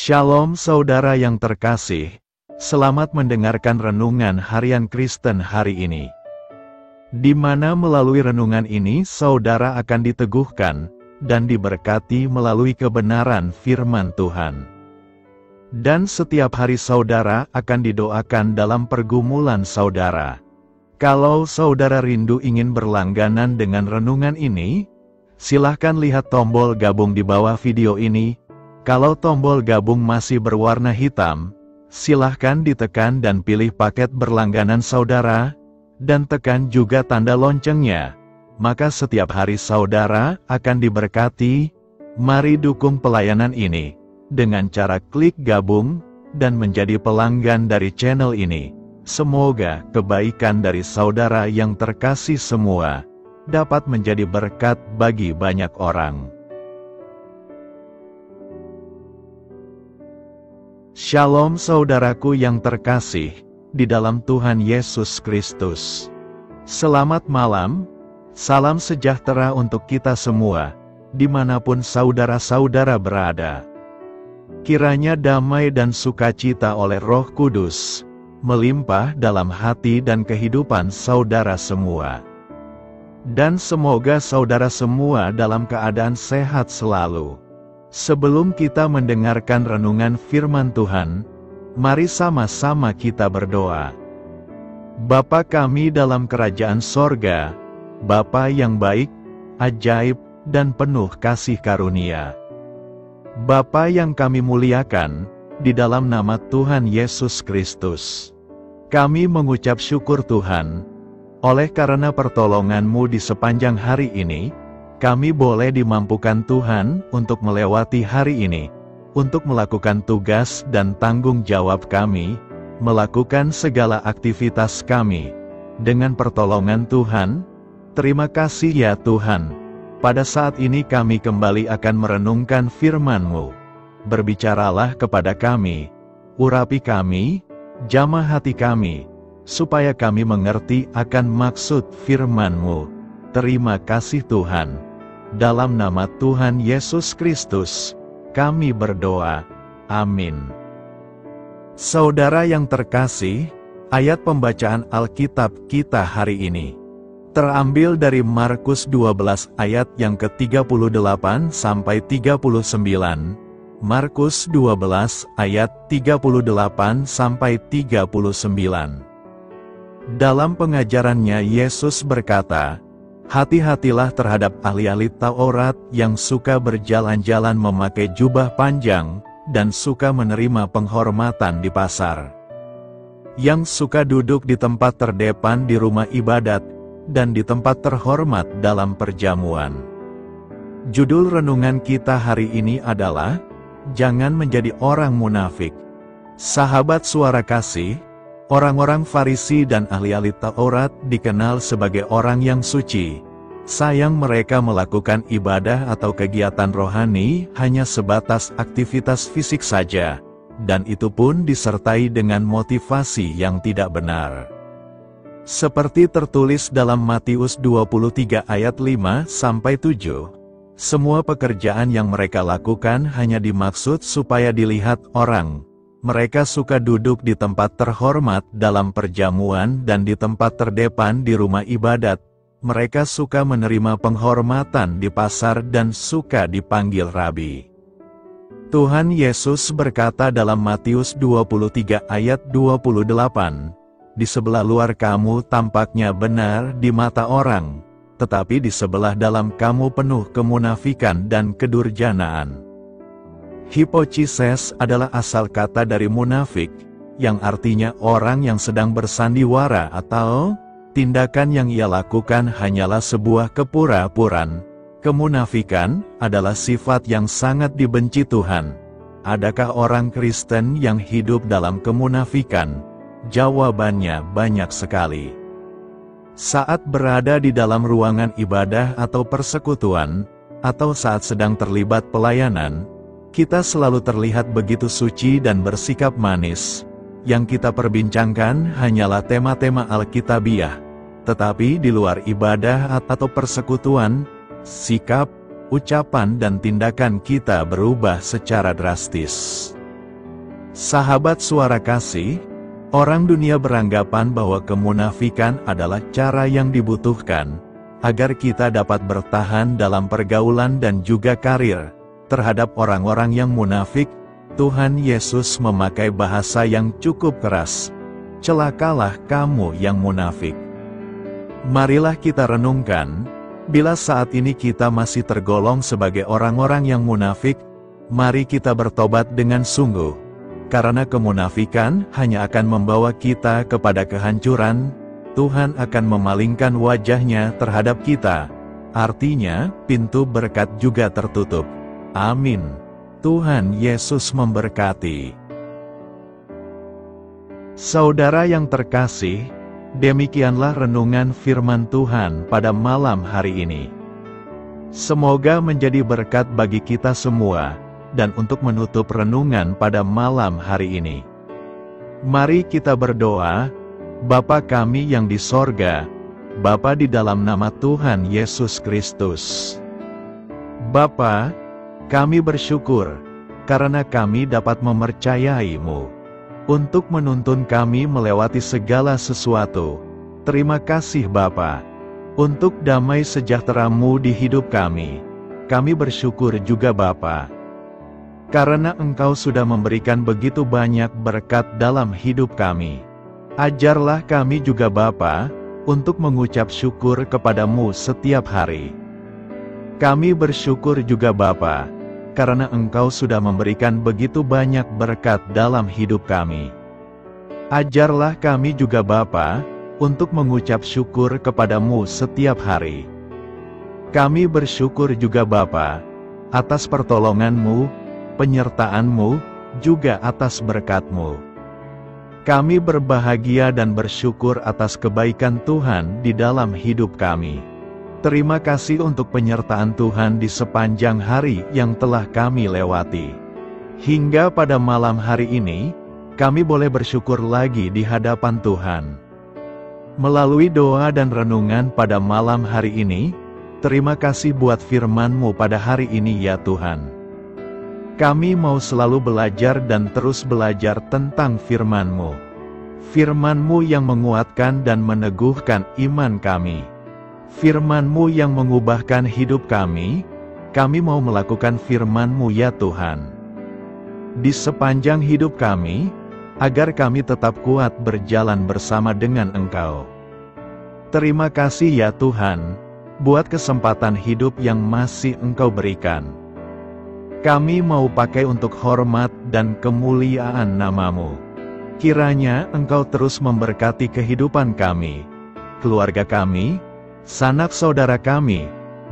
Shalom saudara yang terkasih, selamat mendengarkan renungan harian Kristen hari ini. Di mana melalui renungan ini saudara akan diteguhkan dan diberkati melalui kebenaran firman Tuhan. Dan setiap hari saudara akan didoakan dalam pergumulan saudara. Kalau saudara rindu ingin berlangganan dengan renungan ini, silahkan lihat tombol gabung di bawah video ini. Kalau tombol gabung masih berwarna hitam, silahkan ditekan dan pilih paket berlangganan saudara, dan tekan juga tanda loncengnya. Maka setiap hari saudara akan diberkati. Mari dukung pelayanan ini dengan cara klik gabung dan menjadi pelanggan dari channel ini. Semoga kebaikan dari saudara yang terkasih semua dapat menjadi berkat bagi banyak orang. Shalom saudaraku yang terkasih di dalam Tuhan Yesus Kristus. Selamat malam, salam sejahtera untuk kita semua, dimanapun saudara-saudara berada. Kiranya damai dan sukacita oleh Roh Kudus melimpah dalam hati dan kehidupan saudara semua. Dan semoga saudara semua dalam keadaan sehat selalu. Sebelum kita mendengarkan renungan firman Tuhan, mari sama-sama kita berdoa. Bapa kami dalam kerajaan sorga, Bapa yang baik, ajaib, dan penuh kasih karunia. Bapa yang kami muliakan, di dalam nama Tuhan Yesus Kristus. Kami mengucap syukur Tuhan, oleh karena pertolongan-Mu di sepanjang hari ini, kami boleh dimampukan Tuhan untuk melewati hari ini, untuk melakukan tugas dan tanggung jawab kami, melakukan segala aktivitas kami. Dengan pertolongan Tuhan, terima kasih ya Tuhan. Pada saat ini kami kembali akan merenungkan firman-Mu. Berbicaralah kepada kami, urapi kami, jamah hati kami, supaya kami mengerti akan maksud firman-Mu. Terima kasih Tuhan. Dalam nama Tuhan Yesus Kristus, kami berdoa. Amin. Saudara yang terkasih, ayat pembacaan Alkitab kita hari ini terambil dari Markus 12 ayat yang ke-38 sampai 39. Markus 12 ayat 38 sampai 39. Dalam pengajarannya Yesus berkata, "Hati-hatilah terhadap ahli-ahli Taurat yang suka berjalan-jalan memakai jubah panjang, dan suka menerima penghormatan di pasar. Yang suka duduk di tempat terdepan di rumah ibadat, dan di tempat terhormat dalam perjamuan." Judul renungan kita hari ini adalah, Jangan menjadi orang munafik. Sahabat suara kasih, orang-orang Farisi dan ahli-ahli Taurat dikenal sebagai orang yang suci. Sayang mereka melakukan ibadah atau kegiatan rohani hanya sebatas aktivitas fisik saja, dan itu pun disertai dengan motivasi yang tidak benar. Seperti tertulis dalam Matius 23 ayat 5-7, semua pekerjaan yang mereka lakukan hanya dimaksud supaya dilihat orang. Mereka suka duduk di tempat terhormat dalam perjamuan dan di tempat terdepan di rumah ibadat. Mereka suka menerima penghormatan di pasar dan suka dipanggil rabi. Tuhan Yesus berkata dalam Matius 23 ayat 28, "Di sebelah luar kamu tampaknya benar di mata orang, tetapi di sebelah dalam kamu penuh kemunafikan dan kedurjanaan." Hipokises adalah asal kata dari munafik, yang artinya orang yang sedang bersandiwara atau tindakan yang ia lakukan hanyalah sebuah kepura-puraan. Kemunafikan adalah sifat yang sangat dibenci Tuhan. Adakah orang Kristen yang hidup dalam kemunafikan? Jawabannya banyak sekali. Saat berada di dalam ruangan ibadah atau persekutuan, atau saat sedang terlibat pelayanan, kita selalu terlihat begitu suci dan bersikap manis. Yang kita perbincangkan hanyalah tema-tema Alkitabiah. Tetapi di luar ibadah atau persekutuan, sikap, ucapan dan tindakan kita berubah secara drastis. Sahabat Suara Kasih, orang dunia beranggapan bahwa kemunafikan adalah cara yang dibutuhkan agar kita dapat bertahan dalam pergaulan dan juga karir. Terhadap orang-orang yang munafik, Tuhan Yesus memakai bahasa yang cukup keras. Celakalah kamu yang munafik. Marilah kita renungkan, bila saat ini kita masih tergolong sebagai orang-orang yang munafik, mari kita bertobat dengan sungguh. Karena kemunafikan hanya akan membawa kita kepada kehancuran, Tuhan akan memalingkan wajahnya terhadap kita. Artinya, pintu berkat juga tertutup. Amin. Tuhan Yesus memberkati. Saudara yang terkasih, demikianlah renungan firman Tuhan pada malam hari ini. Semoga menjadi berkat bagi kita semua. Dan untuk menutup renungan pada malam hari ini, mari kita berdoa. Bapa kami yang di sorga, Bapa di dalam nama Tuhan Yesus Kristus. Bapa, kami bersyukur, karena kami dapat mempercayai-Mu, untuk menuntun kami melewati segala sesuatu. Terima kasih Bapa, untuk damai sejahtera-Mu di hidup kami. Kami bersyukur juga Bapa, karena Engkau sudah memberikan begitu banyak berkat dalam hidup kami. Ajarlah kami juga Bapa, untuk mengucap syukur kepadamu setiap hari. Kami bersyukur juga Bapa, karena Engkau sudah memberikan begitu banyak berkat dalam hidup kami. Ajarlah kami juga Bapa, untuk mengucap syukur kepadamu setiap hari. Kami bersyukur juga Bapa, atas pertolongan-Mu, penyertaan-Mu, juga atas berkat-Mu. Kami berbahagia dan bersyukur atas kebaikan Tuhan di dalam hidup kami. Terima kasih untuk penyertaan Tuhan di sepanjang hari yang telah kami lewati. Hingga pada malam hari ini, kami boleh bersyukur lagi di hadapan Tuhan. Melalui doa dan renungan pada malam hari ini, terima kasih buat firman-Mu pada hari ini ya Tuhan. Kami mau selalu belajar dan terus belajar tentang firman-Mu. Firman-Mu yang menguatkan dan meneguhkan iman kami. Firman-Mu yang mengubahkan hidup kami mau melakukan firman-Mu ya Tuhan. Di sepanjang hidup kami, agar kami tetap kuat berjalan bersama dengan Engkau. Terima kasih ya Tuhan, buat kesempatan hidup yang masih Engkau berikan. Kami mau pakai untuk hormat dan kemuliaan nama-Mu. Kiranya Engkau terus memberkati kehidupan kami, keluarga kami, sanak saudara kami,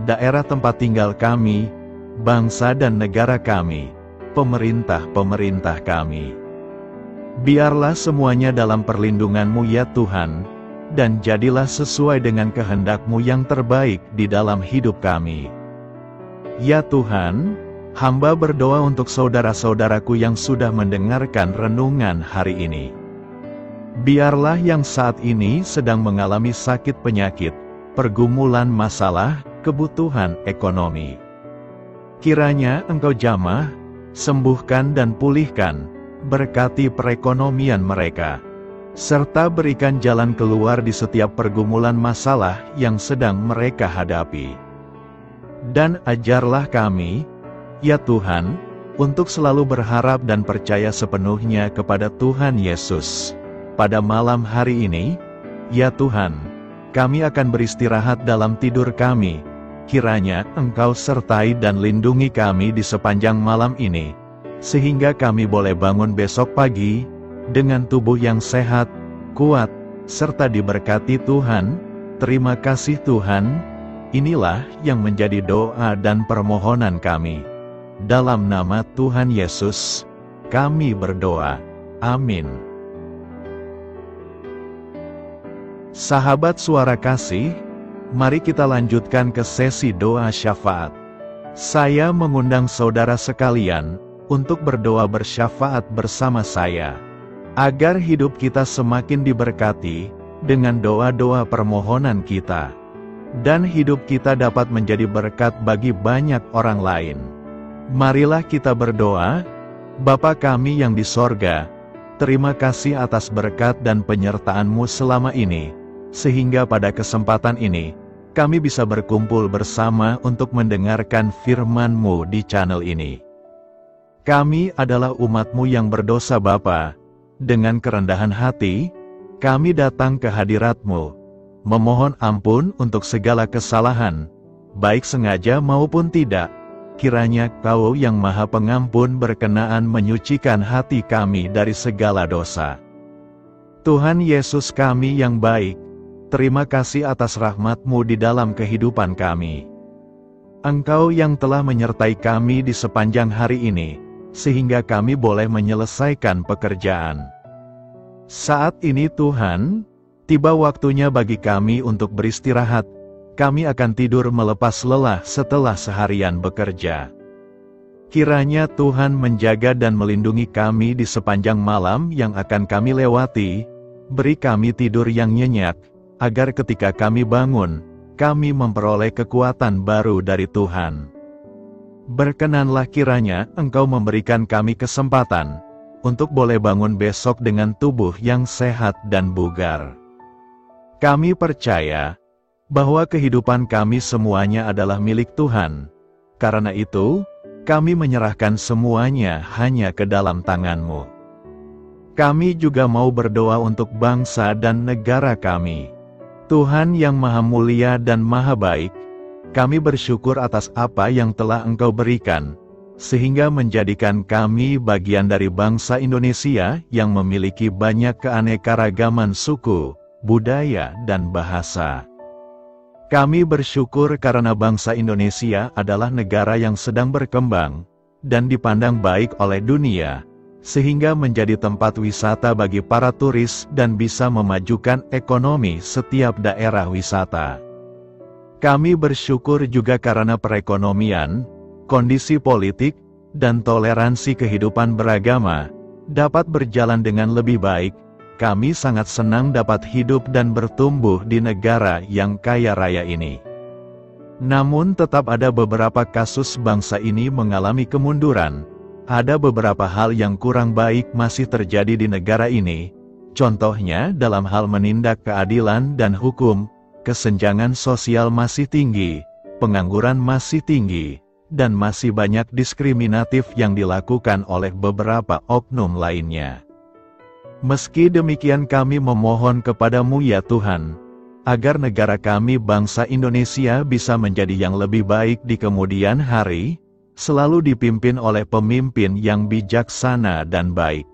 daerah tempat tinggal kami, bangsa dan negara kami, pemerintah-pemerintah kami. Biarlah semuanya dalam perlindungan-Mu ya Tuhan, dan jadilah sesuai dengan kehendak-Mu yang terbaik di dalam hidup kami. Ya Tuhan, hamba berdoa untuk saudara-saudaraku yang sudah mendengarkan renungan hari ini. Biarlah yang saat ini sedang mengalami sakit penyakit, pergumulan masalah, kebutuhan ekonomi. Kiranya Engkau jamah, sembuhkan dan pulihkan, berkati perekonomian mereka, serta berikan jalan keluar di setiap pergumulan masalah yang sedang mereka hadapi. Dan ajarlah kami, ya Tuhan, untuk selalu berharap dan percaya sepenuhnya kepada Tuhan Yesus. Pada malam hari ini, ya Tuhan, kami akan beristirahat dalam tidur kami. Kiranya Engkau sertai dan lindungi kami di sepanjang malam ini, sehingga kami boleh bangun besok pagi, dengan tubuh yang sehat, kuat, serta diberkati Tuhan. Terima kasih Tuhan. Inilah yang menjadi doa dan permohonan kami. Dalam nama Tuhan Yesus, kami berdoa. Amin. Sahabat Suara Kasih, mari kita lanjutkan ke sesi doa syafaat. Saya mengundang saudara sekalian untuk berdoa bersyafaat bersama saya, agar hidup kita semakin diberkati dengan doa-doa permohonan kita, dan hidup kita dapat menjadi berkat bagi banyak orang lain. Marilah kita berdoa. Bapa kami yang di sorga, terima kasih atas berkat dan penyertaan-Mu selama ini, sehingga pada kesempatan ini, kami bisa berkumpul bersama untuk mendengarkan firman-Mu di channel ini. Kami adalah umat-Mu yang berdosa Bapa. Dengan kerendahan hati, kami datang ke hadirat-Mu, memohon ampun untuk segala kesalahan, baik sengaja maupun tidak. Kiranya Kau yang Maha Pengampun berkenaan menyucikan hati kami dari segala dosa. Tuhan Yesus kami yang baik, terima kasih atas rahmat-Mu di dalam kehidupan kami. Engkau yang telah menyertai kami di sepanjang hari ini, sehingga kami boleh menyelesaikan pekerjaan. Saat ini Tuhan, tiba waktunya bagi kami untuk beristirahat. Kami akan tidur melepas lelah setelah seharian bekerja. Kiranya Tuhan menjaga dan melindungi kami di sepanjang malam yang akan kami lewati. Beri kami tidur yang nyenyak, agar ketika kami bangun, kami memperoleh kekuatan baru dari Tuhan. Berkenanlah kiranya Engkau memberikan kami kesempatan untuk boleh bangun besok dengan tubuh yang sehat dan bugar. Kami percaya bahwa kehidupan kami semuanya adalah milik Tuhan. Karena itu, kami menyerahkan semuanya hanya ke dalam tangan-Mu. Kami juga mau berdoa untuk bangsa dan negara kami. Tuhan yang Maha Mulia dan Maha Baik, kami bersyukur atas apa yang telah Engkau berikan, sehingga menjadikan kami bagian dari bangsa Indonesia yang memiliki banyak keanekaragaman suku, budaya, dan bahasa. Kami bersyukur karena bangsa Indonesia adalah negara yang sedang berkembang, dan dipandang baik oleh dunia, sehingga menjadi tempat wisata bagi para turis dan bisa memajukan ekonomi setiap daerah wisata. Kami bersyukur juga karena perekonomian, kondisi politik, dan toleransi kehidupan beragama dapat berjalan dengan lebih baik. Kami sangat senang dapat hidup dan bertumbuh di negara yang kaya raya ini. Namun tetap ada beberapa kasus bangsa ini mengalami kemunduran. Ada beberapa hal yang kurang baik masih terjadi di negara ini. Contohnya dalam hal menindak keadilan dan hukum, kesenjangan sosial masih tinggi, pengangguran masih tinggi, dan masih banyak diskriminatif yang dilakukan oleh beberapa oknum lainnya. Meski demikian kami memohon kepada-Mu ya Tuhan, agar negara kami bangsa Indonesia bisa menjadi yang lebih baik di kemudian hari, selalu dipimpin oleh pemimpin yang bijaksana dan baik.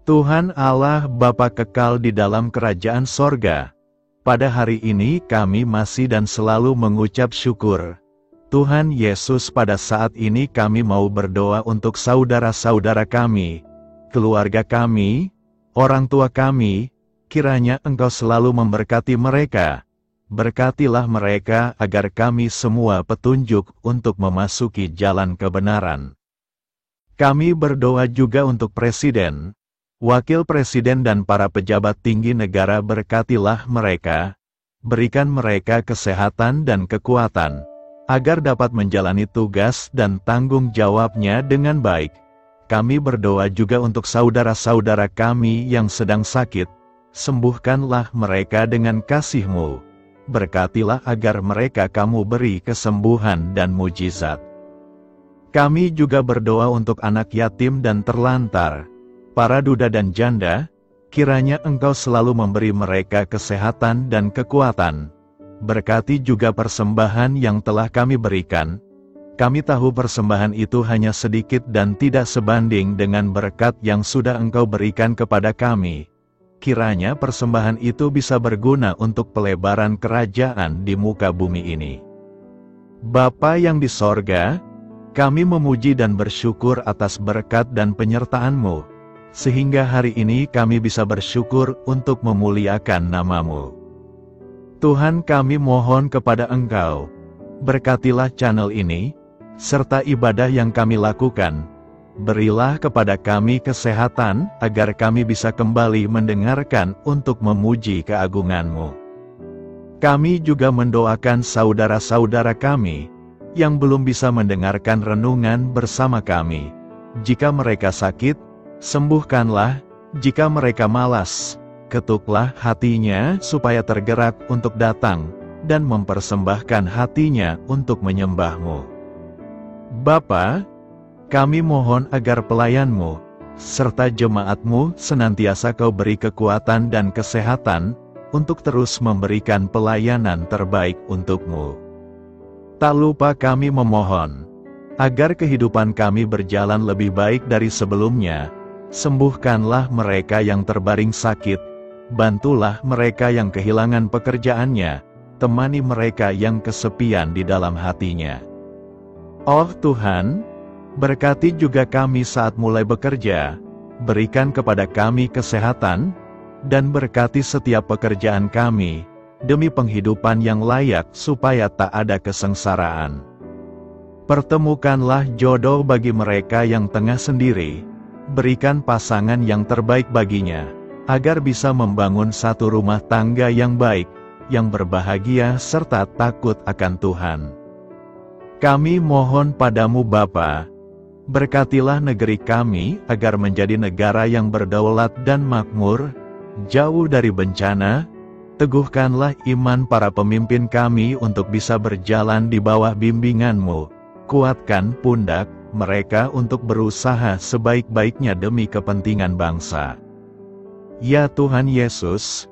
Tuhan Allah Bapa kekal di dalam kerajaan sorga, pada hari ini kami masih dan selalu mengucap syukur. Tuhan Yesus, pada saat ini kami mau berdoa untuk saudara-saudara kami, keluarga kami, orang tua kami. Kiranya Engkau selalu memberkati mereka. Berkatilah mereka agar kami semua petunjuk untuk memasuki jalan kebenaran. Kami berdoa juga untuk Presiden, Wakil Presiden dan para pejabat tinggi negara. Berkatilah mereka, berikan mereka kesehatan dan kekuatan, agar dapat menjalani tugas dan tanggung jawabnya dengan baik. Kami berdoa juga untuk saudara-saudara kami yang sedang sakit. Sembuhkanlah mereka dengan kasih-Mu. Berkatilah agar mereka Kamu beri kesembuhan dan mujizat. Kami juga berdoa untuk anak yatim dan terlantar, para duda dan janda. Kiranya Engkau selalu memberi mereka kesehatan dan kekuatan. Berkati juga persembahan yang telah kami berikan. Kami tahu persembahan itu hanya sedikit dan tidak sebanding dengan berkat yang sudah Engkau berikan kepada kami. Kiranya persembahan itu bisa berguna untuk pelebaran kerajaan di muka bumi ini. Bapa yang di sorga, kami memuji dan bersyukur atas berkat dan penyertaan-Mu, sehingga hari ini kami bisa bersyukur untuk memuliakan nama-Mu. Tuhan, kami mohon kepada Engkau, berkatilah channel ini, serta ibadah yang kami lakukan. Berilah kepada kami kesehatan, agar kami bisa kembali mendengarkan untuk memuji keagungan-Mu. Kami juga mendoakan saudara-saudara kami, yang belum bisa mendengarkan renungan bersama kami. Jika mereka sakit, sembuhkanlah. Jika mereka malas, ketuklah hatinya supaya tergerak untuk datang dan mempersembahkan hatinya untuk menyembah-Mu. Bapa, kami mohon agar pelayan-Mu serta jemaat-Mu senantiasa Kau beri kekuatan dan kesehatan untuk terus memberikan pelayanan terbaik untuk-Mu. Tak lupa kami memohon agar kehidupan kami berjalan lebih baik dari sebelumnya. Sembuhkanlah mereka yang terbaring sakit, bantulah mereka yang kehilangan pekerjaannya, temani mereka yang kesepian di dalam hatinya. Oh Tuhan, berkati juga kami saat mulai bekerja, berikan kepada kami kesehatan, dan berkati setiap pekerjaan kami, demi penghidupan yang layak supaya tak ada kesengsaraan. Pertemukanlah jodoh bagi mereka yang tengah sendiri, berikan pasangan yang terbaik baginya, agar bisa membangun satu rumah tangga yang baik, yang berbahagia serta takut akan Tuhan. Kami mohon padamu Bapa, berkatilah negeri kami agar menjadi negara yang berdaulat dan makmur, jauh dari bencana. Teguhkanlah iman para pemimpin kami untuk bisa berjalan di bawah bimbingan-Mu, kuatkan pundak mereka untuk berusaha sebaik-baiknya demi kepentingan bangsa. Ya Tuhan Yesus,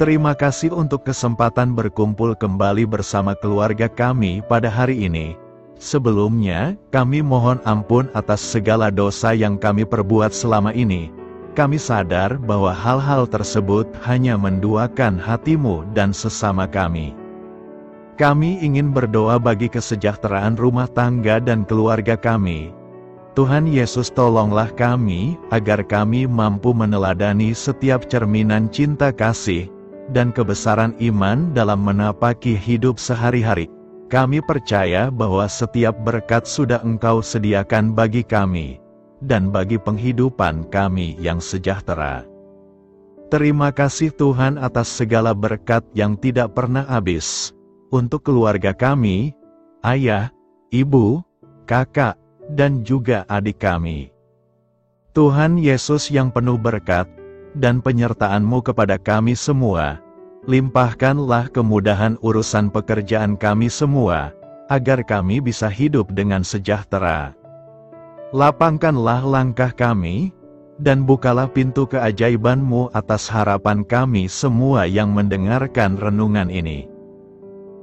terima kasih untuk kesempatan berkumpul kembali bersama keluarga kami pada hari ini. Sebelumnya, kami mohon ampun atas segala dosa yang kami perbuat selama ini. Kami sadar bahwa hal-hal tersebut hanya menduakan hati-Mu dan sesama kami. Kami ingin berdoa bagi kesejahteraan rumah tangga dan keluarga kami. Tuhan Yesus, tolonglah kami, agar kami mampu meneladani setiap cerminan cinta kasih, dan kebesaran iman dalam menapaki hidup sehari-hari. Kami percaya bahwa setiap berkat sudah Engkau sediakan bagi kami, dan bagi penghidupan kami yang sejahtera. Terima kasih Tuhan atas segala berkat yang tidak pernah habis, untuk keluarga kami, ayah, ibu, kakak, dan juga adik kami. Tuhan Yesus yang penuh berkat, dan penyertaan-Mu kepada kami semua, limpahkanlah kemudahan urusan pekerjaan kami semua, agar kami bisa hidup dengan sejahtera. Lapangkanlah langkah kami, dan bukalah pintu keajaiban-Mu atas harapan kami semua yang mendengarkan renungan ini.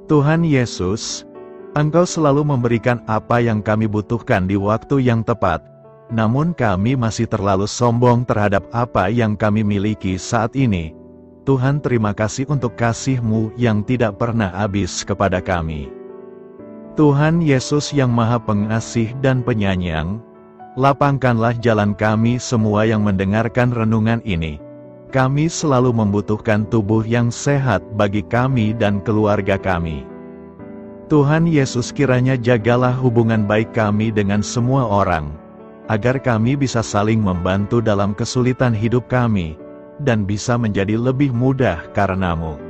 Tuhan Yesus, Engkau selalu memberikan apa yang kami butuhkan di waktu yang tepat, namun kami masih terlalu sombong terhadap apa yang kami miliki saat ini. Tuhan, terima kasih untuk kasih-Mu yang tidak pernah habis kepada kami. Tuhan Yesus yang Maha Pengasih dan Penyayang, lapangkanlah jalan kami semua yang mendengarkan renungan ini. Kami selalu membutuhkan tubuh yang sehat bagi kami dan keluarga kami. Tuhan Yesus, kiranya jagalah hubungan baik kami dengan semua orang, agar kami bisa saling membantu dalam kesulitan hidup kami, dan bisa menjadi lebih mudah karena-Mu.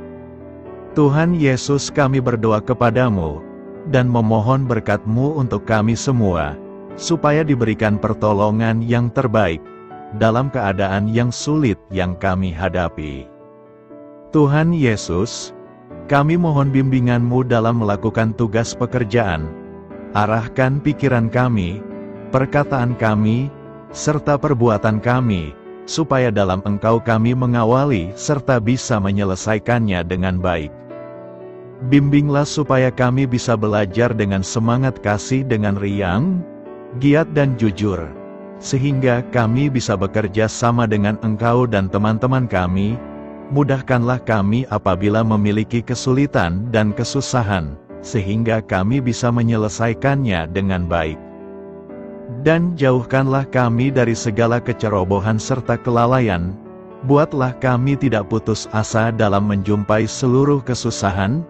Tuhan Yesus, kami berdoa kepadamu, dan memohon berkat-Mu untuk kami semua, supaya diberikan pertolongan yang terbaik, dalam keadaan yang sulit yang kami hadapi. Tuhan Yesus, kami mohon bimbingan-Mu dalam melakukan tugas pekerjaan. Arahkan pikiran kami, perkataan kami, serta perbuatan kami, supaya dalam Engkau kami mengawali serta bisa menyelesaikannya dengan baik. Bimbinglah supaya kami bisa belajar dengan semangat kasih dengan riang, giat dan jujur, sehingga kami bisa bekerja sama dengan Engkau dan teman-teman kami. Mudahkanlah kami apabila memiliki kesulitan dan kesusahan, sehingga kami bisa menyelesaikannya dengan baik. Dan jauhkanlah kami dari segala kecerobohan serta kelalaian. Buatlah kami tidak putus asa dalam menjumpai seluruh kesusahan.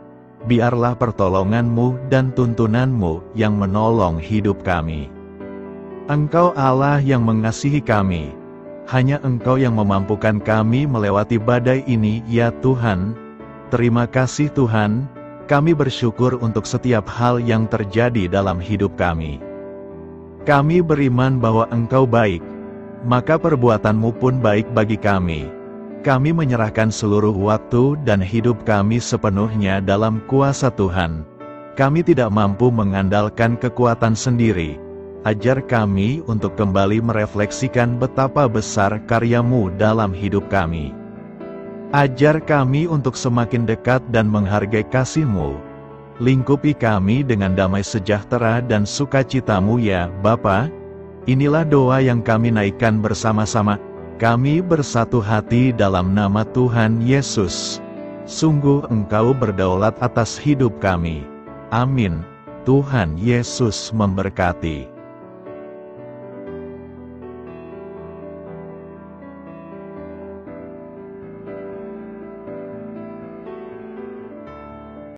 Biarlah pertolongan-Mu dan tuntunan-Mu yang menolong hidup kami. Engkau Allah yang mengasihi kami. Hanya Engkau yang memampukan kami melewati badai ini, ya Tuhan. Terima kasih Tuhan, kami bersyukur untuk setiap hal yang terjadi dalam hidup kami. Kami beriman bahwa Engkau baik, maka perbuatanmu pun baik bagi kami. Kami menyerahkan seluruh waktu dan hidup kami sepenuhnya dalam kuasa Tuhan. Kami tidak mampu mengandalkan kekuatan sendiri. Ajar kami untuk kembali merefleksikan betapa besar karya-Mu dalam hidup kami. Ajar kami untuk semakin dekat dan menghargai kasih-Mu. Lingkupi kami dengan damai sejahtera dan sukacita-Mu ya Bapa. Inilah doa yang kami naikkan bersama-sama. Kami bersatu hati dalam nama Tuhan Yesus. Sungguh Engkau berdaulat atas hidup kami. Amin. Tuhan Yesus memberkati.